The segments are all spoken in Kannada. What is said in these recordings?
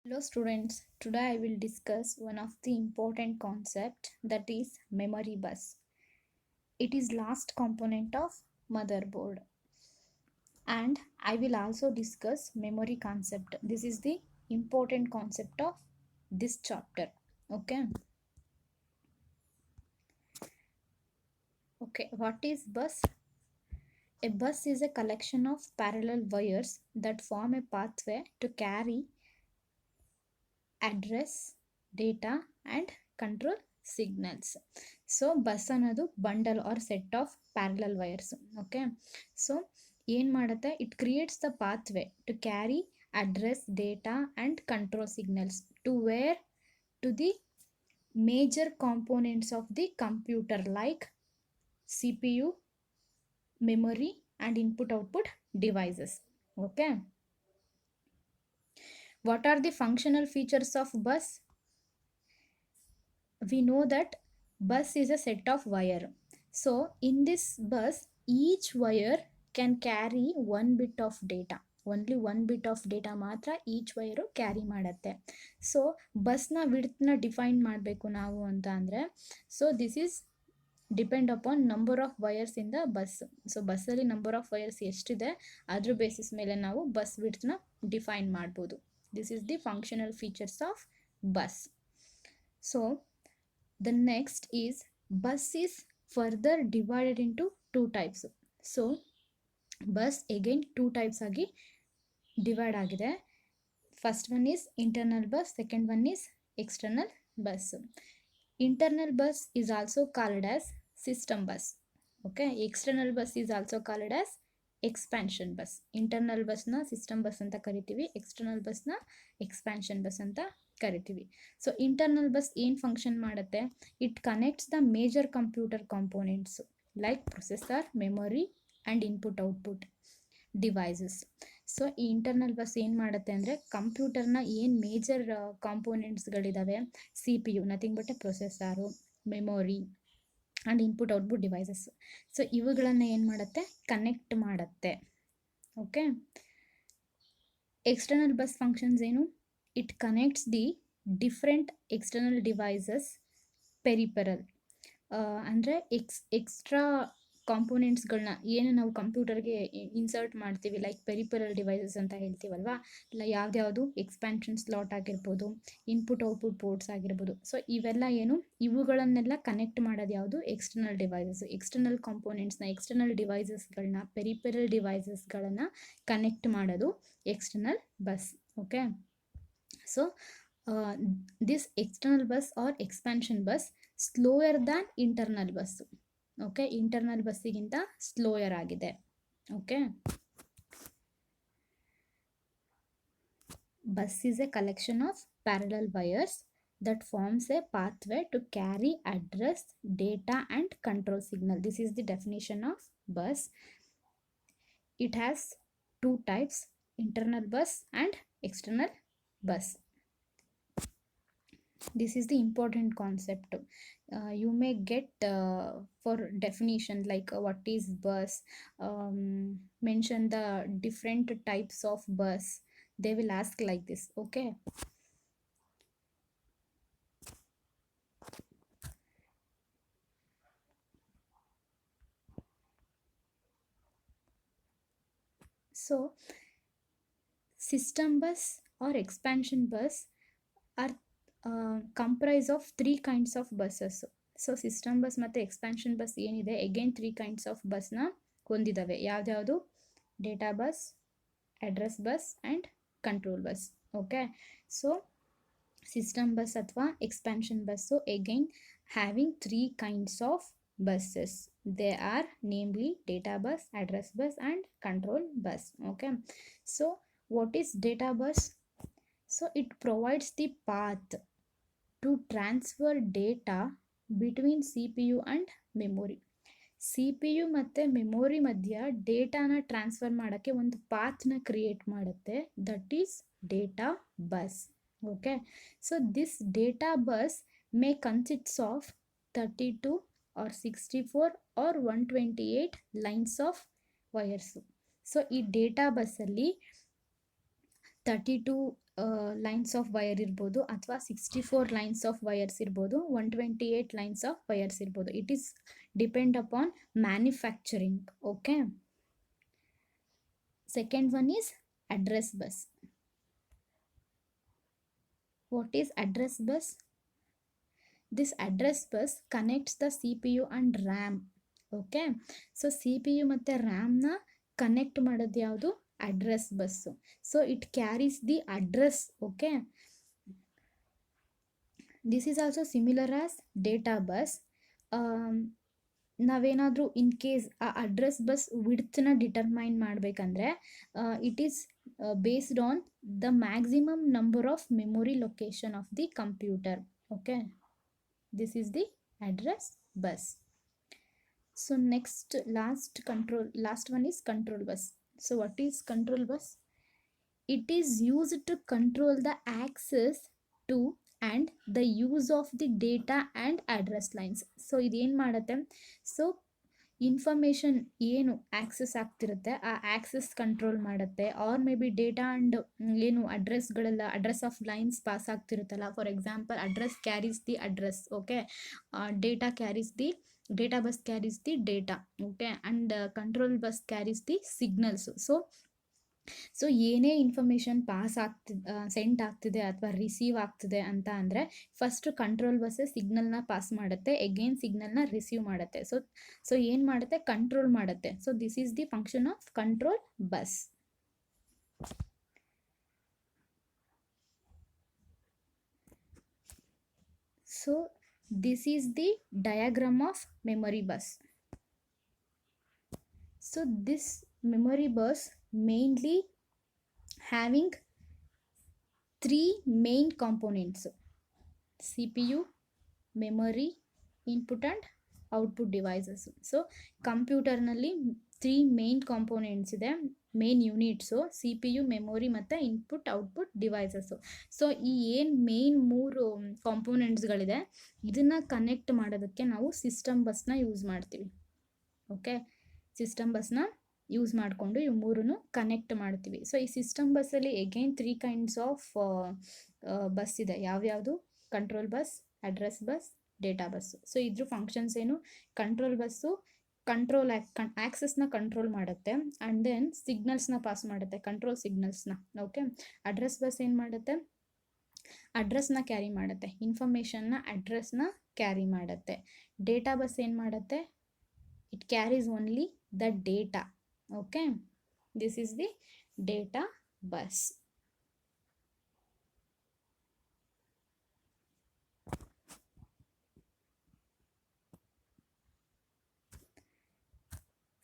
Hello students, today I will discuss one of the important concept, that is memory bus. It is last component of motherboard, and I will also discuss memory concept. This is the important concept of this chapter. Okay. Okay, what is bus? A bus is a collection of parallel wires that form a pathway to carry address, data and control signals. So bus ಅನ್ನೋದು bundle or set of parallel wires. Okay, so ಏನು ಮಾಡುತ್ತೆ, it creates the pathway to carry address, data and control signals to where to the major components of the computer like CPU, memory and input output devices. Okay, what are the functional features of bus? We know that bus is a set of wire. So in this bus, each wire can carry one bit of data. Only one bit of data ಮಾತ್ರ ಈಚ್ ವೈರು ಕ್ಯಾರಿ ಮಾಡುತ್ತೆ. ಸೊ ಬಸ್ನ ವಿಡ್ತ್ನ ಡಿಫೈನ್ ಮಾಡಬೇಕು ನಾವು ಅಂತ ಅಂದರೆ, so this is depend upon number of wires in the bus. So ಬಸ್ಸಲ್ಲಿ ನಂಬರ್ ಆಫ್ ವೈರ್ಸ್ ಎಷ್ಟಿದೆ ಅದ್ರ ಬೇಸಿಸ್ ಮೇಲೆ ನಾವು ಬಸ್ ವಿಡ್ತ್ನ ಡಿಫೈನ್ ಮಾಡ್ಬೋದು. This is the functional features of bus. So the next is bus is further divided into two types. So bus again two types agi divide agide. First one is internal bus, second one is external bus. Internal bus is also called as system bus. Okay, external bus is also called as expansion bus. Internal bus na system bus anta karitivi, external bus na expansion bus anta ಕರಿತೀವಿ. ಸೊ ಇಂಟರ್ನಲ್ ಬಸ್ ಏನು ಫಂಕ್ಷನ್ ಮಾಡುತ್ತೆ, it connects the major computer components like processor, memory and input output devices. So ಈ ಇಂಟರ್ನಲ್ ಬಸ್ ಏನು ಮಾಡುತ್ತೆ ಅಂದರೆ, ಕಂಪ್ಯೂಟರ್ನ ಏನು ಮೇಜರ್ ಕಾಂಪೋನೆಂಟ್ಸ್ಗಳಿದ್ದಾವೆ, CPU nothing but a processor, memory and input output devices, so ಇವುಗಳನ್ನು ಏನು ಮಾಡುತ್ತೆ, ಕನೆಕ್ಟ್ ಮಾಡುತ್ತೆ. ಓಕೆ, ಎಕ್ಸ್ಟರ್ನಲ್ ಬಸ್ ಫಂಕ್ಷನ್ಸ್ ಏನು, it connects the different external devices peripheral. ಅಂದರೆ ಎಕ್ಸ್ಟ್ರಾ ಕಾಂಪೋನೆಂಟ್ಸ್ಗಳನ್ನ ಏನು ನಾವು ಕಂಪ್ಯೂಟರ್ಗೆ ಇನ್ಸರ್ಟ್ ಮಾಡ್ತೀವಿ, ಲೈಕ್ ಪೆರಿಪರಲ್ ಡಿವೈಸಸ್ ಅಂತ ಹೇಳ್ತೀವಲ್ವಾ, ಇಲ್ಲ ಯಾವ್ದ್ಯಾವುದು ಎಕ್ಸ್ಪ್ಯಾನ್ಷನ್ ಸ್ಲಾಟ್ ಆಗಿರ್ಬೋದು, ಇನ್ಪುಟ್ ಔಟ್ಪುಟ್ ಪೋರ್ಟ್ಸ್ ಆಗಿರ್ಬೋದು. ಸೊ ಇವೆಲ್ಲ ಏನು, ಇವುಗಳನ್ನೆಲ್ಲ ಕನೆಕ್ಟ್ ಮಾಡೋದು ಯಾವುದು, ಎಕ್ಸ್ಟರ್ನಲ್ ಡಿವೈಸಸ್. ಎಕ್ಸ್ಟರ್ನಲ್ ಕಾಂಪೋನೆಂಟ್ಸ್ನ, ಎಕ್ಸ್ಟರ್ನಲ್ ಡಿವೈಸಸ್ಗಳನ್ನ, ಪೆರಿಪರಲ್ ಡಿವೈಸಸ್ಗಳನ್ನು ಕನೆಕ್ಟ್ ಮಾಡೋದು external bus. Okay, so this external bus or expansion bus slower than internal bus. Okay, internal bus ಗಿಂತ slower ಆಗಿದೆ. Okay, bus is a collection of parallel wires that forms a pathway to carry address, data and control signal. This is the definition of bus. It has two types, internal bus and external bus. This is the important concept. You may get for definition like what is bus, mention the different types of bus. They will ask like this. Okay, so system bus or expansion bus are comprise of three kinds of buses. So system bus ಮತ್ತು ಎಕ್ಸ್ಪ್ಯಾನ್ಷನ್ ಬಸ್ ಏನಿದೆ, ಅಗೇನ್ ತ್ರೀ ಕೈಂಡ್ಸ್ ಆಫ್ ಬಸ್ನ ಹೊಂದಿದ್ದಾವೆ. ಯಾವ್ದ್ಯಾವುದು, data bus, address bus and control bus. Okay, so system bus ಅಥವಾ expansion bus again having three kinds of buses. They are namely data bus, address bus and control bus. Okay, so what is data bus? So it provides the path to transfer data between CPU and memory. CPU ಮತ್ತು ಮೆಮೊರಿ ಮಧ್ಯ ಡೇಟಾನ ಟ್ರಾನ್ಸ್ಫರ್ ಮಾಡೋಕ್ಕೆ ಒಂದು ಪಾತ್ನ ಕ್ರಿಯೇಟ್ ಮಾಡುತ್ತೆ, that is data bus. Okay, so this data bus May consists of 32 or 64 or 128 lines of wires. So ಈ ಡೇಟಾ ಬಸ್ಸಲ್ಲಿ 32 ಲೈನ್ಸ್ ಆಫ್ ವೈರ್ ಇರ್ಬೋದು, ಅಥವಾ 64 ಲೈನ್ಸ್ ಆಫ್ ವೈರ್ಸ್ ಇರ್ಬೋದು, 128 ಲೈನ್ಸ್ ಆಫ್ ವೈರ್ಸ್ ಇರ್ಬೋದು. It is depend upon manufacturing. Okay. Second one is address bus. What is address bus? This address bus connects the CPU and RAM. Okay. So CPU ಮತ್ತು ರ್ಯಾಮ್ನ ಕನೆಕ್ಟ್ ಮಾಡೋದು ಯಾವುದು? Address bus. So it carries the address. Okay. This is also similar as data bus. ನಾವೇನಾದರೂ ಇನ್ ಕೇಸ್ ಆ ಅಡ್ರೆಸ್ ಬಸ್ ವಿಡ್ತ್ನ ಡಿಟರ್ಮೈನ್ ಮಾಡಬೇಕಂದ್ರೆ it is based on the maximum number of memory location of the computer. Okay. This is the address bus. So next last one is control bus. So what is control bus? It is used to control the access to and the use of the data and address lines. So ಇದೇನು ಮಾಡುತ್ತೆ? ಸೊ ಇನ್ಫಾರ್ಮೇಷನ್ ಏನು ಆಕ್ಸೆಸ್ ಆಗ್ತಿರುತ್ತೆ ಆ ಆಕ್ಸೆಸ್ ಕಂಟ್ರೋಲ್ ಮಾಡುತ್ತೆ. Or maybe data and ಏನು ಅಡ್ರೆಸ್ಗಳೆಲ್ಲ, ಅಡ್ರೆಸ್ ಆಫ್ ಲೈನ್ಸ್ ಪಾಸ್ ಆಗ್ತಿರುತ್ತಲ್ಲ. For example, address carries the address. Okay. Data carries the data bus carries the data. Okay. And control bus carries the signals. So ಏನೇ ಇನ್ಫಾರ್ಮೇಷನ್ ಸೆಂಡ್ ಆಗ್ತಿದೆ ಅಥವಾ ರಿಸೀವ್ ಆಗ್ತಿದೆ ಅಂತ ಅಂದರೆ ಫಸ್ಟ್ ಕಂಟ್ರೋಲ್ ಬಸ್ಸೇ ಸಿಗ್ನಲ್ನ ಪಾಸ್ ಮಾಡುತ್ತೆ, ಎಗೇನ್ ಸಿಗ್ನಲ್ನ ರಿಸೀವ್ ಮಾಡುತ್ತೆ. ಸೊ ಏನು ಮಾಡುತ್ತೆ? ಕಂಟ್ರೋಲ್ ಮಾಡುತ್ತೆ. So this is the function of control bus. So this is the diagram of memory bus. So this memory bus mainly having 3 main components: CPU, memory, input and output devices. So ಕಂಪ್ಯೂಟರ್ನಲ್ಲಿ 3 ಮೇನ್ ಕಾಂಪೋನೆಂಟ್ಸ್ ಇದೆ, ಮೇನ್ ಯೂನಿಟ್ಸು: CPU, ಮೆಮೊರಿ ಮತ್ತು ಇನ್ಪುಟ್ ಔಟ್ಪುಟ್ ಡಿವೈಸಸ್ಸು. ಸೊ ಈ ಏನು ಮೇನ್ 3 ಕಾಂಪೋನೆಂಟ್ಸ್ಗಳಿದೆ ಇದನ್ನು ಕನೆಕ್ಟ್ ಮಾಡೋದಕ್ಕೆ ನಾವು ಸಿಸ್ಟಮ್ ಬಸ್ನ ಯೂಸ್ ಮಾಡ್ತೀವಿ. ಓಕೆ. ಸಿಸ್ಟಮ್ ಬಸ್ನ ಯೂಸ್ ಮಾಡಿಕೊಂಡು ಇವು ಮೂರನ್ನು ಕನೆಕ್ಟ್ ಮಾಡ್ತೀವಿ. ಸೊ ಈ ಸಿಸ್ಟಮ್ ಬಸ್ಸಲ್ಲಿ ಎಗೈನ್ 3 kinds ಆಫ್ ಬಸ್ ಇದೆ. ಯಾವ್ಯಾವುದು? Control bus, address bus, data bus. So ಇದ್ರ ಫಂಕ್ಷನ್ಸ್ ಏನು? ಕಂಟ್ರೋಲ್ ಬಸ್ಸು ಆಕ್ಸೆಸ್ನ ಕಂಟ್ರೋಲ್ ಮಾಡುತ್ತೆ ಆ್ಯಂಡ್ ದೆನ್ ಸಿಗ್ನಲ್ಸ್ನ ಪಾಸ್ ಮಾಡುತ್ತೆ, ಕಂಟ್ರೋಲ್ ಸಿಗ್ನಲ್ಸ್ನ. ಓಕೆ. ಅಡ್ರೆಸ್ ಬಸ್ ಏನು ಮಾಡುತ್ತೆ? ಅಡ್ರೆಸ್ನ ಕ್ಯಾರಿ ಮಾಡುತ್ತೆ, ಇನ್ಫಾರ್ಮೇಷನ್ನ ಅಡ್ರೆಸ್ನ ಕ್ಯಾರಿ ಮಾಡುತ್ತೆ. ಡೇಟಾ ಬಸ್ ಏನು ಮಾಡುತ್ತೆ? It carries only the data. Okay, this is the data bus.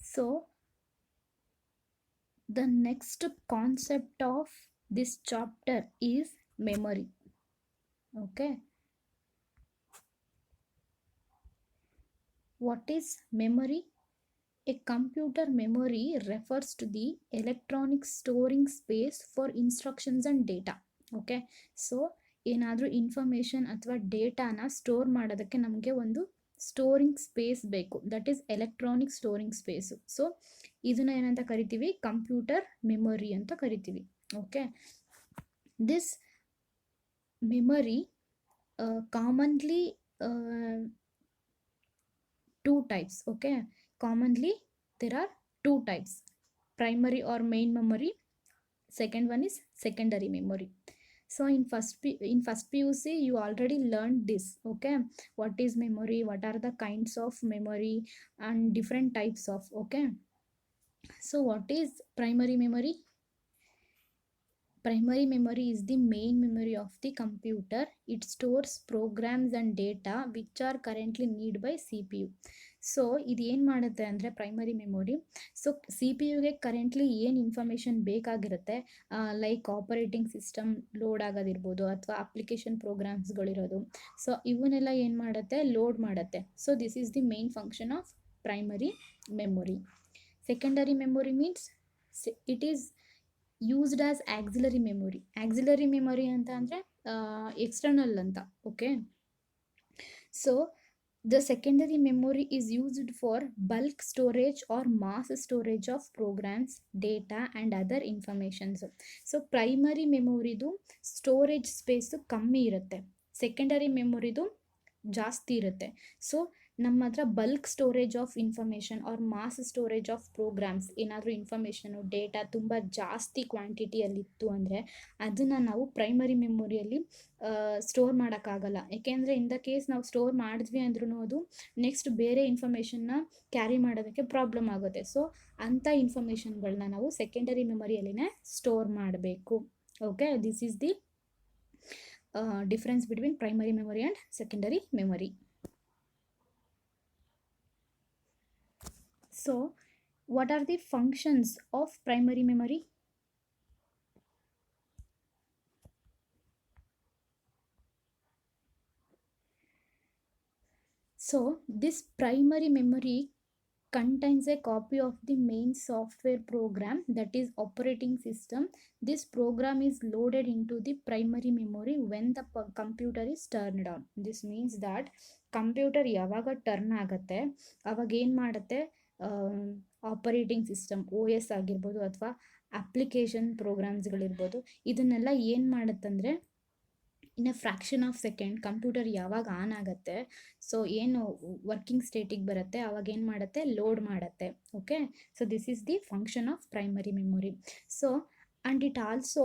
So the next concept of this chapter is memory. Okay. What is memory? A computer memory refers to the electronic storing space for instructions and data. Okay. So ಏನಾದರೂ ಇನ್ಫಾರ್ಮೇಷನ್ ಅಥವಾ ಡೇಟಾನ ಸ್ಟೋರ್ ಮಾಡೋದಕ್ಕೆ ನಮಗೆ ಒಂದು ಸ್ಟೋರಿಂಗ್ ಸ್ಪೇಸ್ ಬೇಕು, that is electronic storing space. So ಇದನ್ನು ಏನಂತ ಕರಿತೀವಿ? ಕಂಪ್ಯೂಟರ್ ಮೆಮೊರಿ ಅಂತ ಕರಿತೀವಿ. Okay. This memory commonly 2 types. Okay. Commonly there are 2 types: primary or main memory. Second one is secondary memory. So in first PUC you already learned this. Okay. What is memory, what are the kinds of memory and different types of. Okay. So what is primary memory? Primary memory is the main memory of the computer. It stores programs and data which are currently needed by CPU. So ಇದು ಏನು ಮಾಡುತ್ತೆ ಅಂದರೆ primary memory. So CPU currently ಏನು ಇನ್ಫಾರ್ಮೇಷನ್ ಬೇಕಾಗಿರುತ್ತೆ, ಲೈಕ್ ಆಪರೇಟಿಂಗ್ ಸಿಸ್ಟಮ್ ಲೋಡ್ ಆಗೋದಿರ್ಬೋದು ಅಥವಾ ಅಪ್ಲಿಕೇಶನ್ ಪ್ರೋಗ್ರಾಮ್ಸ್ಗಳಿರೋದು. ಸೊ ಇವನ್ನೆಲ್ಲ ಏನು ಮಾಡುತ್ತೆ? ಲೋಡ್ ಮಾಡುತ್ತೆ. So this is the main function of primary memory. Secondary memory means it is used as auxiliary memory. Auxiliary memory ಅಂತ ಅಂದರೆ ಎಕ್ಸ್ಟರ್ನಲ್ ಅಂತ. Okay. So The secondary memory is used for bulk storage or mass storage of programs, data and other informations. So primary ಮೆಮೊರಿದು ಸ್ಟೋರೇಜ್ ಸ್ಪೇಸು ಕಮ್ಮಿ ಇರುತ್ತೆ, ಸೆಕೆಂಡರಿ ಮೆಮೊರಿದು ಜಾಸ್ತಿ ಇರುತ್ತೆ. ಸೊ ನಮ್ಮ ಹತ್ರ bulk storage of information or mass storage of ಪ್ರೋಗ್ರಾಮ್ಸ್, ಏನಾದರೂ ಇನ್ಫಾರ್ಮೇಷನು ಡೇಟಾ ತುಂಬ ಜಾಸ್ತಿ ಕ್ವಾಂಟಿಟಿಯಲ್ಲಿತ್ತು ಅಂದರೆ ಅದನ್ನು ನಾವು ಪ್ರೈಮರಿ ಮೆಮೊರಿಯಲ್ಲಿ ಸ್ಟೋರ್ ಮಾಡೋಕ್ಕಾಗಲ್ಲ. ಏಕೆಂದರೆ ಇನ್ ದ ಕೇಸ್ ನಾವು ಸ್ಟೋರ್ ಮಾಡಿದ್ವಿ ಅಂದ್ರೂ ಅದು ನೆಕ್ಸ್ಟ್ ಬೇರೆ ಇನ್ಫಾರ್ಮೇಷನ್ನ ಕ್ಯಾರಿ ಮಾಡೋದಕ್ಕೆ ಪ್ರಾಬ್ಲಮ್ ಆಗುತ್ತೆ. ಸೊ ಅಂಥ ಇನ್ಫಾರ್ಮೇಷನ್ಗಳನ್ನ ನಾವು ಸೆಕೆಂಡರಿ ಮೆಮೊರಿಯಲ್ಲಿನೇ ಸ್ಟೋರ್ ಮಾಡಬೇಕು. Okay, this is the difference between primary memory and secondary memory. So what are the functions of primary memory? So this primary memory contains a copy of the main software program, that is operating system. This program is loaded into the primary memory when the computer is turned on. This means that computer ಯಾವಾಗ ಟರ್ನ್ ಆಗುತ್ತೆ ಅವಾಗ ಏನು ಮಾಡುತ್ತೆ, ಆಪರೇಟಿಂಗ್ ಸಿಸ್ಟಮ್ OS ಆಗಿರ್ಬೋದು ಅಥವಾ ಅಪ್ಲಿಕೇಶನ್ ಪ್ರೋಗ್ರಾಮ್ಸ್ಗಳಿರ್ಬೋದು, ಇದನ್ನೆಲ್ಲ ಏನು ಮಾಡುತ್ತಂದರೆ in a fraction of second computer ಯಾವಾಗ ಆನ್ ಆಗುತ್ತೆ, ಸೊ ಏನು ವರ್ಕಿಂಗ್ ಸ್ಟೇಟಿಗೆ ಬರುತ್ತೆ ಅವಾಗ ಏನು ಮಾಡುತ್ತೆ, ಲೋಡ್ ಮಾಡುತ್ತೆ. Okay, so this is the function of primary memory. So and it also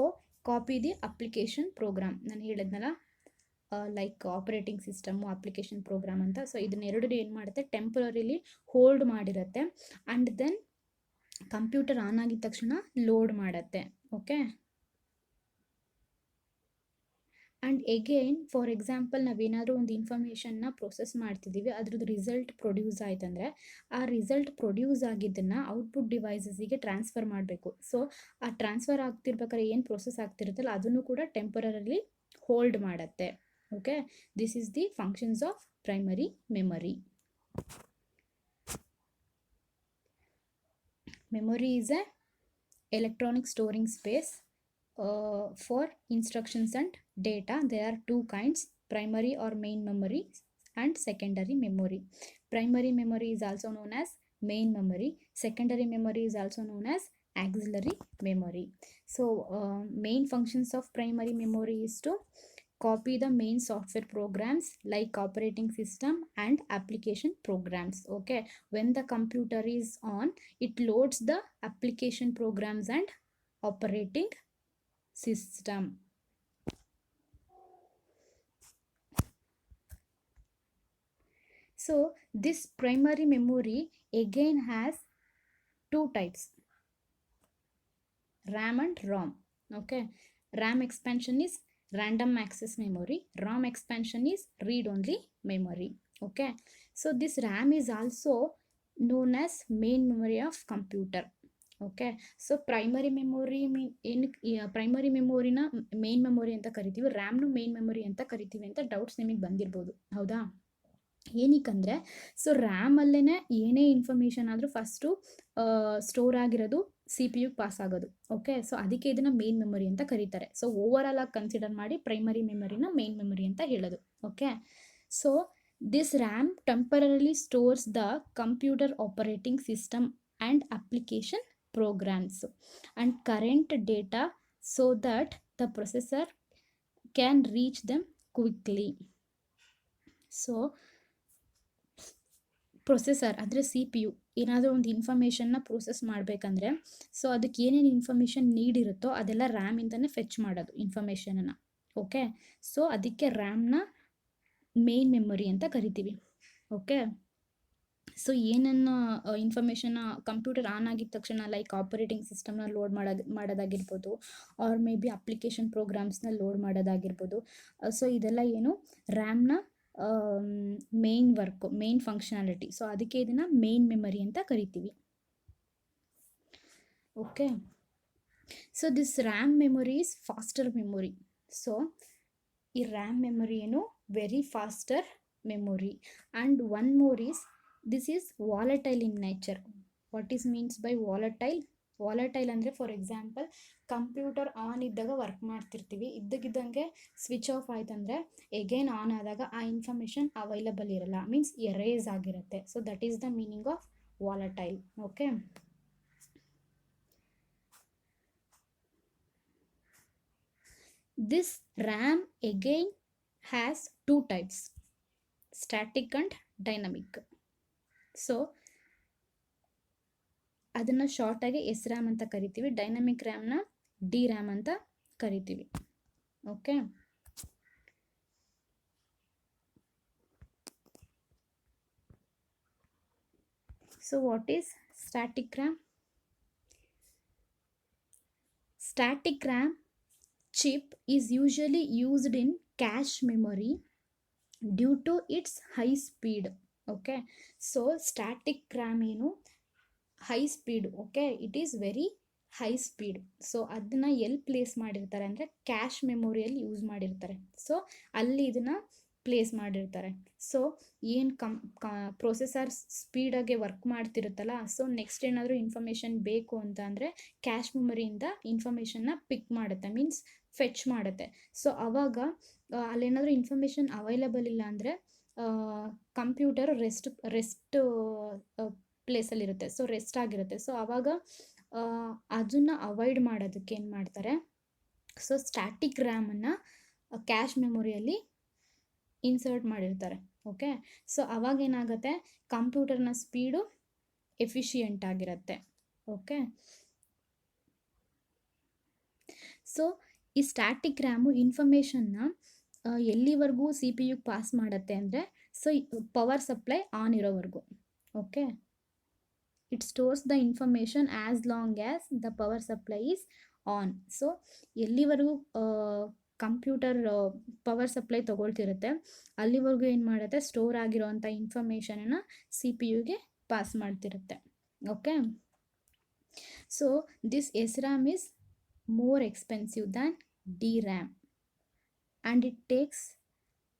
copy the application program. ನಾನು ಹೇಳಿದ್ನಲ್ಲ, like operating system application program ಅಂತ. ಸೊ ಇದನ್ನೆರಡು ಏನು ಮಾಡುತ್ತೆ, ಟೆಂಪ್ರರಿಲಿ ಹೋಲ್ಡ್ ಮಾಡಿರುತ್ತೆ ಆ್ಯಂಡ್ ದೆನ್ ಕಂಪ್ಯೂಟರ್ ಆನ್ ಆಗಿದ ತಕ್ಷಣ ಲೋಡ್ ಮಾಡುತ್ತೆ. Okay, and again for example ನಾವೇನಾದರೂ ಒಂದು ಇನ್ಫಾರ್ಮೇಷನ್ನ ಪ್ರೊಸೆಸ್ ಮಾಡ್ತಿದ್ದೀವಿ, ಅದ್ರದ್ದು ರಿಸಲ್ಟ್ ಪ್ರೊಡ್ಯೂಸ್ ಆಯ್ತಂದರೆ ಆ ರಿಸಲ್ಟ್ ಪ್ರೊಡ್ಯೂಸ್ ಆಗಿದ್ದನ್ನು ಔಟ್ಪುಟ್ ಡಿವೈಸಸ್ಸಿಗೆ ಟ್ರಾನ್ಸ್ಫರ್ ಮಾಡಬೇಕು. ಸೊ ಆ ಟ್ರಾನ್ಸ್ಫರ್ ಆಗ್ತಿರ್ಬೇಕಾದ್ರೆ ಏನು ಪ್ರೊಸೆಸ್ ಆಗ್ತಿರುತ್ತಲ್ಲ ಅದನ್ನು ಕೂಡ ಟೆಂಪರರಿಲಿ ಹೋಲ್ಡ್ ಮಾಡುತ್ತೆ. Okay, this is the functions of primary memory. Memory is A electronic storing space for instructions and data. There are two kinds, primary or main memory and secondary memory. Primary memory is also known as main memory. Secondary memory is also known as auxiliary memory. So main functions of primary memory is to copy the main software programs like operating system and application programs. Okay, when the computer is on, it loads the application programs and operating system. So this primary memory again has two types, RAM and ROM. Okay, RAM expansion is random access memory, ROM expansion is read-only memory. Okay, so this RAM is also known as main memory of computer. Okay, so primary memory primary ಮೆಮೊರಿನ ಮೇನ್ ಮೆಮೊರಿ ಅಂತ ಕರಿತೀವಿ, ರ್ಯಾಮ್ನು ಮೇನ್ ಮೆಮೊರಿ ಅಂತ ಕರಿತೀವಿ ಅಂತ ಡೌಟ್ಸ್ ನಿಮಗೆ ಬಂದಿರ್ಬೋದು, ಹೌದಾ? ಏನಕ್ಕಂದರೆ ಸೊ ರ್ಯಾಮಲ್ಲೇ ಏನೇ ಇನ್ಫಾರ್ಮೇಷನ್ ಆದರೂ ಫಸ್ಟು ಸ್ಟೋರ್ ಆಗಿರೋದು CPU ಪಾಸ್ ಆಗೋದು. ಓಕೆ, ಸೊ ಅದಕ್ಕೆ ಇದನ್ನು ಮೇನ್ ಮೆಮೊರಿ ಅಂತ ಕರೀತಾರೆ. ಸೊ ಓವರ್ ಆಲ್ ಆಗಿ ಕನ್ಸಿಡರ್ ಮಾಡಿ ಪ್ರೈಮರಿ ಮೆಮೊರಿನ ಮೇನ್ ಮೆಮೊರಿ ಅಂತ ಹೇಳೋದು. Okay, so this RAM ಟೆಂಪರರಿಲಿ stores the computer operating system and application programs and current data so that the processor can reach them quickly. So processor ಅಂದರೆ CPU ಏನಾದರೂ ಒಂದು ಇನ್ಫಾರ್ಮೇಷನ್ನ ಪ್ರೊಸೆಸ್ ಮಾಡಬೇಕಂದ್ರೆ ಸೊ ಅದಕ್ಕೆ ಏನೇನು ಇನ್ಫಾರ್ಮೇಷನ್ ನೀಡ್ ಇರುತ್ತೋ ಅದೆಲ್ಲ ರ್ಯಾಮಿಂದನೇ ಫೆಚ್ ಮಾಡೋದು ಇನ್ಫಾರ್ಮೇಷನನ್ನು. ಓಕೆ, ಸೊ ಅದಕ್ಕೆ ರ್ಯಾಮ್ನ ಮೇನ್ ಮೆಮೊರಿ ಅಂತ ಕರಿತೀವಿ. ಓಕೆ, ಸೊ ಏನನ್ನು ಇನ್ಫಾರ್ಮೇಷನ್ನ ಕಂಪ್ಯೂಟರ್ ಆನ್ ಆಗಿದ ತಕ್ಷಣ ಲೈಕ್ ಆಪರೇಟಿಂಗ್ ಸಿಸ್ಟಮ್ನ ಲೋಡ್ ಮಾಡೋದಾಗಿರ್ಬೋದು ಆರ್ ಮೇ ಬಿ ಅಪ್ಲಿಕೇಶನ್ ಪ್ರೋಗ್ರಾಮ್ಸ್ನ ಲೋಡ್ ಮಾಡೋದಾಗಿರ್ಬೋದು. ಸೊ ಇದೆಲ್ಲ ಏನು ರ್ಯಾಮ್ನ main work, main functionality. So ಅದಕ್ಕೆ ಇದನ್ನು ಮೇನ್ ಮೆಮೊರಿ ಅಂತ ಕರಿತೀವಿ. Okay, so this RAM memory is faster memory. So ಈ ರ್ಯಾಮ್ ಮೆಮೊರಿ ಏನು very faster memory. And one more is this is volatile in nature. What is means by volatile? Volatile ಅಂದರೆ ಫಾರ್ ಎಕ್ಸಾಂಪಲ್ ಕಂಪ್ಯೂಟರ್ ಆನ್ ಇದ್ದಾಗ ವರ್ಕ್ ಮಾಡ್ತಿರ್ತೀವಿ, ಇದ್ದಕ್ಕಿದ್ದಂಗೆ ಸ್ವಿಚ್ ಆಫ್ ಆಯ್ತಂದರೆ ಎಗೇನ್ ಆನ್ ಆದಾಗ ಆ ಇನ್ಫಾರ್ಮೇಷನ್ ಅವೈಲಬಲ್ ಇರಲ್ಲ, ಮೀನ್ಸ್ ಎರೇಸ್ ಆಗಿರುತ್ತೆ. So that is the meaning of volatile. Okay, this RAM again has two types, static and dynamic. So ಅದನ್ನು ಶಾರ್ಟಾಗಿ ಎಸ್ ರ್ಯಾಮ್ ಅಂತ ಕರಿತೀವಿ, ಡೈನಮಿಕ್ ರ್ಯಾಮ್ನ ಡಿ ರ್ಯಾಮ್ ಅಂತ ಕರಿತೀವಿ. Okay, so what is static RAM? Static RAM chip is usually used in cache memory due to its high speed. Okay, so static RAM ಏನು high speed. Okay, it is very high speed. So ಅದನ್ನು ಎಲ್ಲಿ ಪ್ಲೇಸ್ ಮಾಡಿರ್ತಾರೆ ಅಂದರೆ ಕ್ಯಾಶ್ ಮೆಮೊರಿಯಲ್ಲಿ ಯೂಸ್ ಮಾಡಿರ್ತಾರೆ. ಸೊ ಅಲ್ಲಿ ಇದನ್ನು ಪ್ಲೇಸ್ ಮಾಡಿರ್ತಾರೆ. ಸೊ ಏನು ಪ್ರೊಸೆಸರ್ ಸ್ಪೀಡಾಗೆ ವರ್ಕ್ ಮಾಡ್ತಿರುತ್ತಲ್ಲ, ಸೊ ನೆಕ್ಸ್ಟ್ ಏನಾದರೂ ಇನ್ಫಾರ್ಮೇಷನ್ ಬೇಕು ಅಂತ ಅಂದರೆ ಕ್ಯಾಶ್ ಮೆಮೊರಿಯಿಂದ ಇನ್ಫಾರ್ಮೇಷನ್ನ ಪಿಕ್ ಮಾಡುತ್ತೆ, ಮೀನ್ಸ್ ಫೆಚ್ ಮಾಡುತ್ತೆ. ಸೊ ಆವಾಗ ಅಲ್ಲೇನಾದರೂ ಇನ್ಫಾರ್ಮೇಷನ್ ಅವೈಲಬಲ್ ಇಲ್ಲ ಅಂದರೆ ಕಂಪ್ಯೂಟರ್ ರೆಸ್ಟ್ ಪ್ಲೇಸಲ್ಲಿರುತ್ತೆ, ಸೊ ರೆಸ್ಟ್ ಆಗಿರುತ್ತೆ. ಸೊ ಆವಾಗ ಅದನ್ನು ಅವಾಯ್ಡ್ ಮಾಡೋದಕ್ಕೆ ಏನು ಮಾಡ್ತಾರೆ, ಸೊ ಸ್ಟ್ಯಾಟಿಕ್ ರ್ಯಾಮನ್ನು ಕ್ಯಾಶ್ ಮೆಮೊರಿಯಲ್ಲಿ ಇನ್ಸರ್ಟ್ ಮಾಡಿರ್ತಾರೆ. ಓಕೆ, ಸೊ ಅವಾಗ ಏನಾಗುತ್ತೆ, ಕಂಪ್ಯೂಟರ್ನ ಸ್ಪೀಡು ಎಫಿಷಿಯೆಂಟ್ ಆಗಿರುತ್ತೆ. ಓಕೆ, ಸೊ ಈ ಸ್ಟ್ಯಾಟಿಕ್ ರ್ಯಾಮು ಇನ್ಫಾರ್ಮೇಷನ್ನ ಎಲ್ಲಿವರೆಗೂ ಸಿ ಪಿ ಯುಗೆ ಪಾಸ್ ಮಾಡುತ್ತೆ ಅಂದರೆ, ಸೊ ಪವರ್ ಸಪ್ಲೈ ಆನ್ ಇರೋವರೆಗೂ. Okay, it stores the information as long as the power supply is on. So ಎಲ್ಲಿವರೆಗೂ ಕಂಪ್ಯೂಟರ್ ಪವರ್ ಸಪ್ಲೈ ತೊಗೊಳ್ತಿರುತ್ತೆ ಅಲ್ಲಿವರೆಗೂ ಏನು ಮಾಡುತ್ತೆ, ಸ್ಟೋರ್ ಆಗಿರೋವಂಥ ಇನ್ಫಾರ್ಮೇಷನನ್ನು ಸಿ ಪಿ ಯುಗೆ ಪಾಸ್ ಮಾಡ್ತಿರುತ್ತೆ. Okay, so this S RAM is more expensive than DRAM and it takes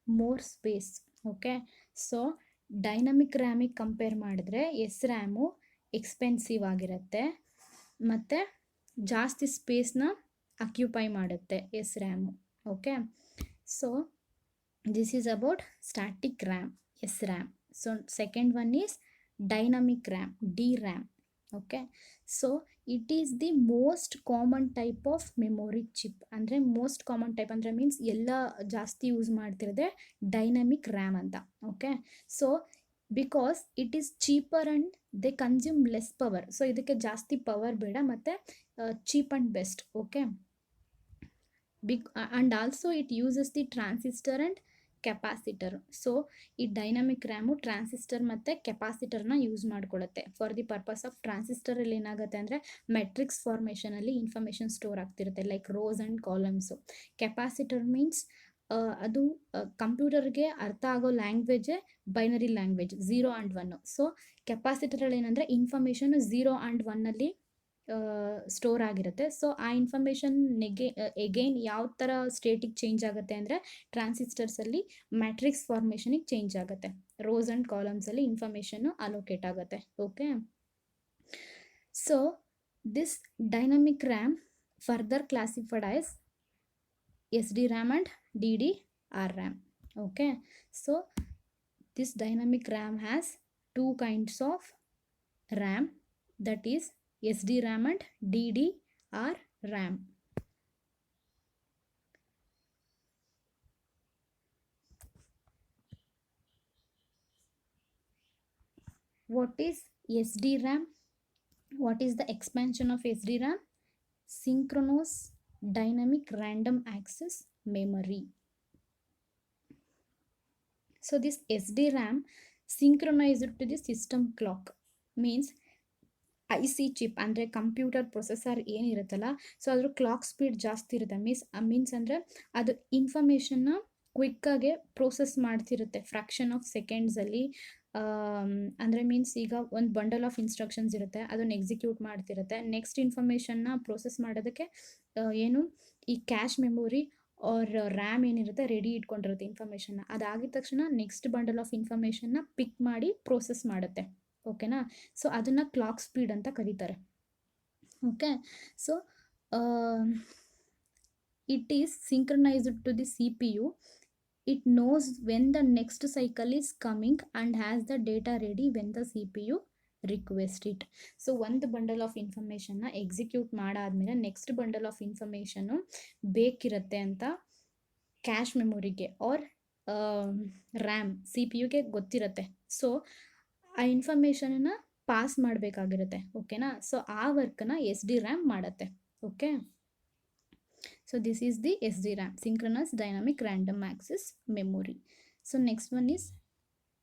more space. Okay, so dynamic RAM-ಗೆ ಕಂಪೇರ್ ಮಾಡಿದ್ರೆ ಎಸ್ ರ್ಯಾಮು ಎಕ್ಸ್ಪೆನ್ಸಿವ್ ಆಗಿರುತ್ತೆ ಮತ್ತು ಜಾಸ್ತಿ ಸ್ಪೇಸ್ನ ಅಕ್ಯುಪೈ ಮಾಡುತ್ತೆ S RAM. Okay, so this is about static RAM, S RAM. So second one is dynamic RAM, D RAM. Okay, so it is the most common type of memory chip. ಅಂದರೆ ಮೋಸ್ಟ್ ಕಾಮನ್ ಟೈಪ್ ಅಂದರೆ ಮೀನ್ಸ್ ಎಲ್ಲ ಜಾಸ್ತಿ ಯೂಸ್ ಮಾಡ್ತಿರೋದೆ ಡೈನಮಿಕ್ ರ್ಯಾಮ್ ಅಂತ. Okay, so because it is cheaper and they consume less power. So ಇದಕ್ಕೆ ಜಾಸ್ತಿ ಪವರ್ ಬೇಡ ಮತ್ತು cheap and best. Okay, and also it uses the transistor and capacitor. So ಈ ಡೈನಮಿಕ್ ರ್ಯಾಮು ಟ್ರಾನ್ಸಿಸ್ಟರ್ ಮತ್ತು ಕೆಪಾಸಿಟರ್ನ ಯೂಸ್ ಮಾಡ್ಕೊಳ್ಳುತ್ತೆ ಫಾರ್ ದಿ ಪರ್ಪಸ್ ಆಫ್ ಟ್ರಾನ್ಸಿಸ್ಟರಲ್ಲಿ ಏನಾಗುತ್ತೆ ಅಂದರೆ ಮೆಟ್ರಿಕ್ಸ್ ಫಾರ್ಮೇಷನಲ್ಲಿ ಇನ್ಫಾರ್ಮೇಷನ್ ಸ್ಟೋರ್ ಆಗ್ತಿರುತ್ತೆ, like rows and columns. Capacitor means ಅದು ಕಂಪ್ಯೂಟರ್ಗೆ ಅರ್ಥ ಆಗೋ ಲ್ಯಾಂಗ್ವೇಜೇ ಬೈನರಿ ಲ್ಯಾಂಗ್ವೇಜ್, 0 and 1. ಸೊ ಕೆಪಾಸಿಟರಲ್ಲಿ ಏನಂದರೆ ಇನ್ಫಾರ್ಮೇಷನು 0 and 1 ಸ್ಟೋರ್ ಆಗಿರುತ್ತೆ. ಸೊ ಆ ಇನ್ಫಾರ್ಮೇಷನ್ ಎಗೈನ್ ಯಾವ ಥರ ಸ್ಟೇಟಿಗೆ ಚೇಂಜ್ ಆಗುತ್ತೆ ಅಂದರೆ ಟ್ರಾನ್ಸಿಸ್ಟರ್ಸಲ್ಲಿ ಮ್ಯಾಟ್ರಿಕ್ಸ್ ಫಾರ್ಮೇಷನಿಗೆ ಚೇಂಜ್ ಆಗುತ್ತೆ, ರೋಸ್ ಆ್ಯಂಡ್ ಕಾಲಮ್ಸಲ್ಲಿ ಇನ್ಫಾರ್ಮೇಷನ್ನು ಅಲೋಕೇಟ್ ಆಗುತ್ತೆ. Okay, so this dynamic RAM further classified as S D RAM and D D R RAM. Okay, so this dynamic RAM has 2 kinds of RAM, that is SDRAM and DDR-RAM. What is SDRAM? What is the expansion of SDRAM? Synchronous Dynamic Random Access Memory. So this SDRAM synchronized to the system clock, means I C chip ಅಂದರೆ ಕಂಪ್ಯೂಟರ್ ಪ್ರೊಸೆಸರ್ ಏನಿರುತ್ತಲ್ಲ, ಸೊ ಅದ್ರ ಕ್ಲಾಕ್ ಸ್ಪೀಡ್ ಜಾಸ್ತಿ ಇರುತ್ತೆ. ಮೀನ್ಸ್ ಅಂದರೆ ಅದು ಇನ್ಫಾರ್ಮೇಷನ್ನ ಕ್ವಿಕ್ಕಾಗೆ ಪ್ರೋಸೆಸ್ ಮಾಡ್ತಿರುತ್ತೆ ಫ್ರ್ಯಾಕ್ಷನ್ ಆಫ್ ಸೆಕೆಂಡ್ಸಲ್ಲಿ. ಅಂದರೆ ಮೀನ್ಸ್ ಈಗ ಒಂದು ಬಂಡಲ್ ಆಫ್ ಇನ್ಸ್ಟ್ರಕ್ಷನ್ಸ್ ಇರುತ್ತೆ, ಅದನ್ನು ಎಕ್ಸಿಕ್ಯೂಟ್ ಮಾಡ್ತಿರುತ್ತೆ. ನೆಕ್ಸ್ಟ್ ಇನ್ಫಾರ್ಮೇಷನ್ನ ಪ್ರೋಸೆಸ್ ಮಾಡೋದಕ್ಕೆ ಏನು ಈ ಕ್ಯಾಶ್ ಮೆಮೊರಿ ಆರ್ ರ್ಯಾಮ್ ಏನಿರುತ್ತೆ ರೆಡಿ ಇಟ್ಕೊಂಡಿರುತ್ತೆ ಇನ್ಫಾರ್ಮೇಷನ್ನ. ಅದಾಗಿದ ತಕ್ಷಣ ನೆಕ್ಸ್ಟ್ ಬಂಡಲ್ ಆಫ್ ಇನ್ಫಾರ್ಮೇಷನ್ನ ಪಿಕ್ ಮಾಡಿ ಪ್ರೋಸೆಸ್ ಮಾಡುತ್ತೆ. ಓಕೆನಾ, ಸೊ ಅದನ್ನು ಕ್ಲಾಕ್ ಸ್ಪೀಡ್ ಅಂತ ಕರೀತಾರೆ. Okay, so it is synchronized to the CPU. It knows when the next cycle is coming and has the data ready when the CPU request it. So ಒಂದು ಬಂಡಲ್ ಆಫ್ ಇನ್ಫಾರ್ಮೇಷನ್ನ ಎಕ್ಸಿಕ್ಯೂಟ್ ಮಾಡಾದ್ಮೇಲೆ ನೆಕ್ಸ್ಟ್ ಬಂಡಲ್ ಆಫ್ ಇನ್ಫಾರ್ಮೇಷನು ಬೇಕಿರುತ್ತೆ ಅಂತ ಕ್ಯಾಶ್ ಮೆಮೊರಿಗೆ ಆರ್ ರ್ಯಾಮ್ ಸಿ ಪಿ ಯುಗೆ ಗೊತ್ತಿರುತ್ತೆ. ಸೊ ಆ ಇನ್ಫಾರ್ಮೇಷನನ್ನು ಪಾಸ್ ಮಾಡಬೇಕಾಗಿರುತ್ತೆ. ಓಕೆನಾ? ಸೊ ಆ ವರ್ಕನ್ನ ಎಸ್ ಡಿ ರ್ಯಾಮ್ ಮಾಡುತ್ತೆ. Okay, so this is the SDRAM, synchronous dynamic random access memory. So next one is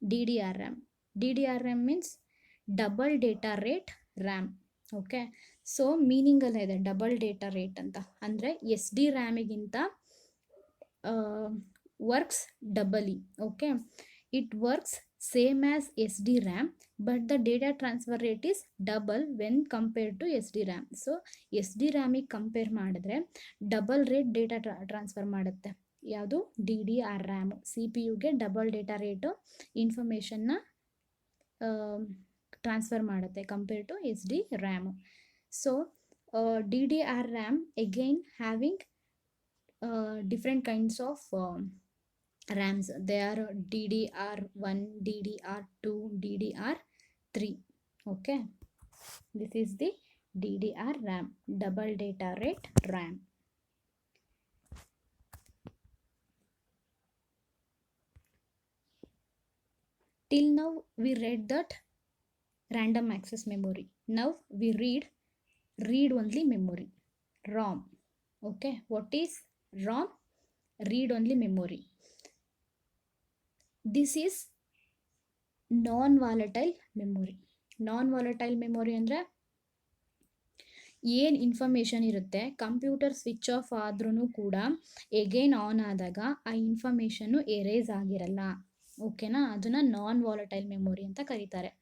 DDRRAM. DDRRAM means double data rate RAM. Okay, so meaning alla ide double data rate anta andre SDRAM ಗಿಂತ works doubly. Okay, it works same as SDRAM, but the data transfer rate is double when compared to SDRAM. So SDRAM ಗೆ ಕಂಪೇರ್ ಮಾಡಿದ್ರೆ ಡಬಲ್ ರೇಟ್ ಡೇಟಾ ಟ್ರಾನ್ಸ್ಫರ್ ಮಾಡುತ್ತೆ. ಯಾವುದು? DDRRAM. ಸಿ ಪಿ ಯುಗೆ ಡಬಲ್ ಡೇಟಾ ರೇಟು ಇನ್ಫಾರ್ಮೇಷನ್ನ ಟ್ರಾನ್ಸ್ಫರ್ ಮಾಡುತ್ತೆ compare to SDRAM. So DDRRAM again having different kinds of RAMs. They are DDR1, DDR2, DDR3. Okay, this is the DDRRAM, double data rate RAM. Till now we read that random access memory. Now we read only memory, ROM. Okay, what is ROM? Read only memory. This is non-volatile memory. Non-volatile memory ಅಂದರೆ ಏನು ಇನ್ಫಾರ್ಮೇಷನ್ ಇರುತ್ತೆ ಕಂಪ್ಯೂಟರ್ ಸ್ವಿಚ್ ಆಫ್ ಆದ್ರೂ ಕೂಡ ಎಗೈನ್ ಆನ್ ಆದಾಗ ಆ ಇನ್ಫಾರ್ಮೇಷನ್ನು ಎರೇಸ್ ಆಗಿರಲ್ಲ. ಓಕೆನಾ? ಅದನ್ನು ನಾನ್ ವಾಲಟೈಲ್ ಮೆಮೊರಿ ಅಂತ ಕರೀತಾರೆ.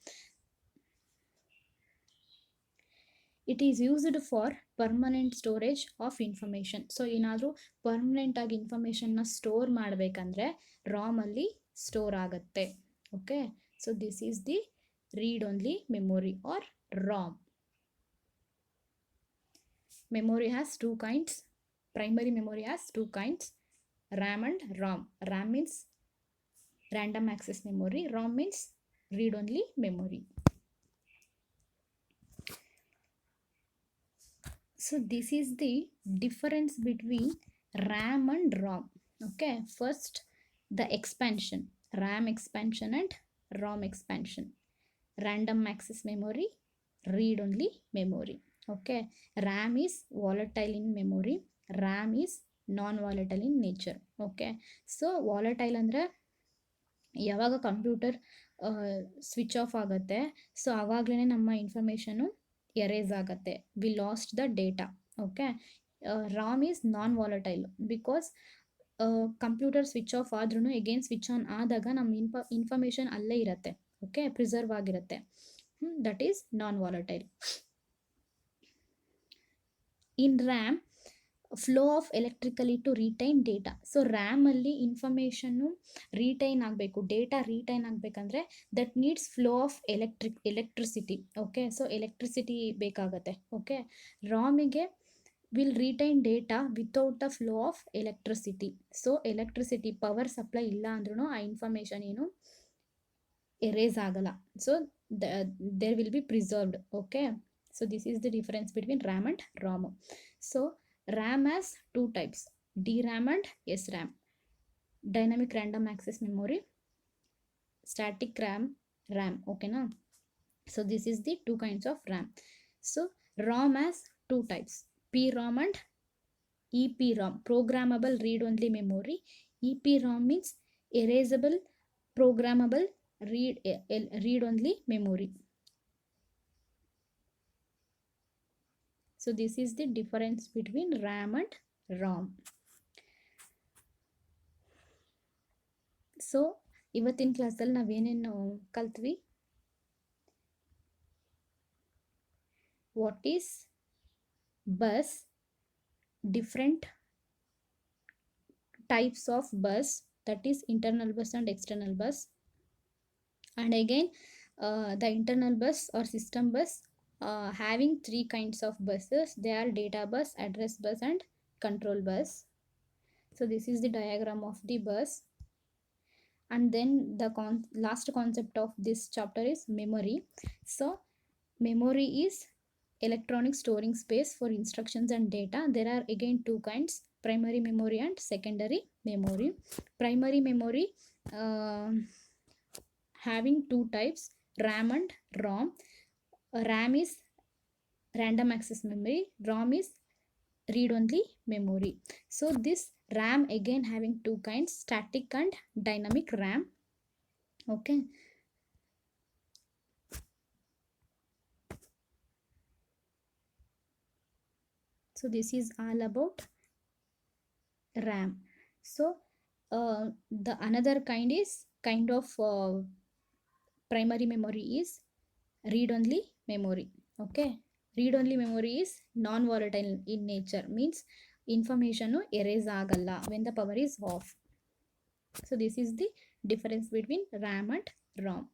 It is used for permanent storage of information. So ಏನಾದರೂ ಪರ್ಮನೆಂಟಾಗಿ ಇನ್ಫಾರ್ಮೇಷನ್ನ ಸ್ಟೋರ್ ಮಾಡಬೇಕಂದ್ರೆ ರಾಮಲ್ಲಿ ಸ್ಟೋರ್ ಆಗುತ್ತೆ. Okay, so this is the read only memory or ROM. Memory has two kinds. Primary memory has two kinds, RAM and ROM. RAM means random access memory. ROM means read only memory. So this is the difference between RAM and ROM. Okay, first the expansion, RAM expansion and ROM expansion. Random access memory, read only memory. Okay, RAM is volatile in memory, RAM is non-volatile in nature. Okay, so volatile ಅಂದರೆ ಯಾವಾಗ ಕಂಪ್ಯೂಟರ್ ಸ್ವಿಚ್ ಆಫ್ ಆಗುತ್ತೆ ಸೊ ಆವಾಗಲೇ ನಮ್ಮ ಇನ್ಫಾರ್ಮೇಷನು ಎರೇಸ್ ಆಗುತ್ತೆ. We lost the data. Okay, ROM is non volatile because computer switch off ಆದ್ರೂ ಎಗೇನ್ ಸ್ವಿಚ್ ಆನ್ ಆದಾಗ ನಮ್ಮ ಇನ್ಫಾರ್ಮೇಷನ್ ಅಲ್ಲೇ ಇರುತ್ತೆ. ಓಕೆ, ಪ್ರಿಸರ್ವ್ ಆಗಿರುತ್ತೆ. That is non volatile. In RAM, flow of electrically to retain data. So ರ್ಯಾಮಲ್ಲಿ ಇನ್ಫಾರ್ಮೇಷನ್ನು ರಿಟೈನ್ ಆಗಬೇಕು, ಡೇಟಾ ರಿಟೈನ್ ಆಗಬೇಕಂದ್ರೆ that needs flow of electricity. Okay, so electricity ಬೇಕಾಗತ್ತೆ. Okay, ರಾಮಿಗೆ will retain data without the flow of electricity. So electricity power supply ಇಲ್ಲ ಅಂದ್ರೂ ಆ ಇನ್ಫಾರ್ಮೇಷನ್ ಏನು ಎರೇಸ್ ಆಗಲ್ಲ. So there will be preserved. Okay, so this is the difference between RAM and ROM. So RAM has two types, DRAM and SRAM. Dynamic random access memory, static RAM. Okay na? So this is the two kinds of RAM. So ROM has two types, PROM and EPROM, programmable read only memory. EPROM means erasable programmable read only memory. So this is the difference between RAM and ROM. So ಇವತ್ತಿನ ಕ್ಲಾಸಲ್ಲಿ ನಾವೇನೇನು ಕಲ್ತ್ವಿ? What is bus, different types of bus, that is internal bus and external bus, and again the internal bus or system bus having three kinds of buses. They are data bus, address bus, and control bus. So this is the diagram of the bus. And then the last concept of this chapter is memory. So memory is electronic storing space for instructions and data. There are again two kinds, primary memory and secondary memory. Primary memory having two types, RAM and ROM. RAM is random access memory, ROM is read only memory. So this RAM again having two kinds, static and dynamic RAM. Okay. So this is all about RAM. So the another kind of primary memory is read only memory. Okay, read only memory is non volatile in nature, means information erase agalla when the power is off. So this is the difference between RAM and ROM.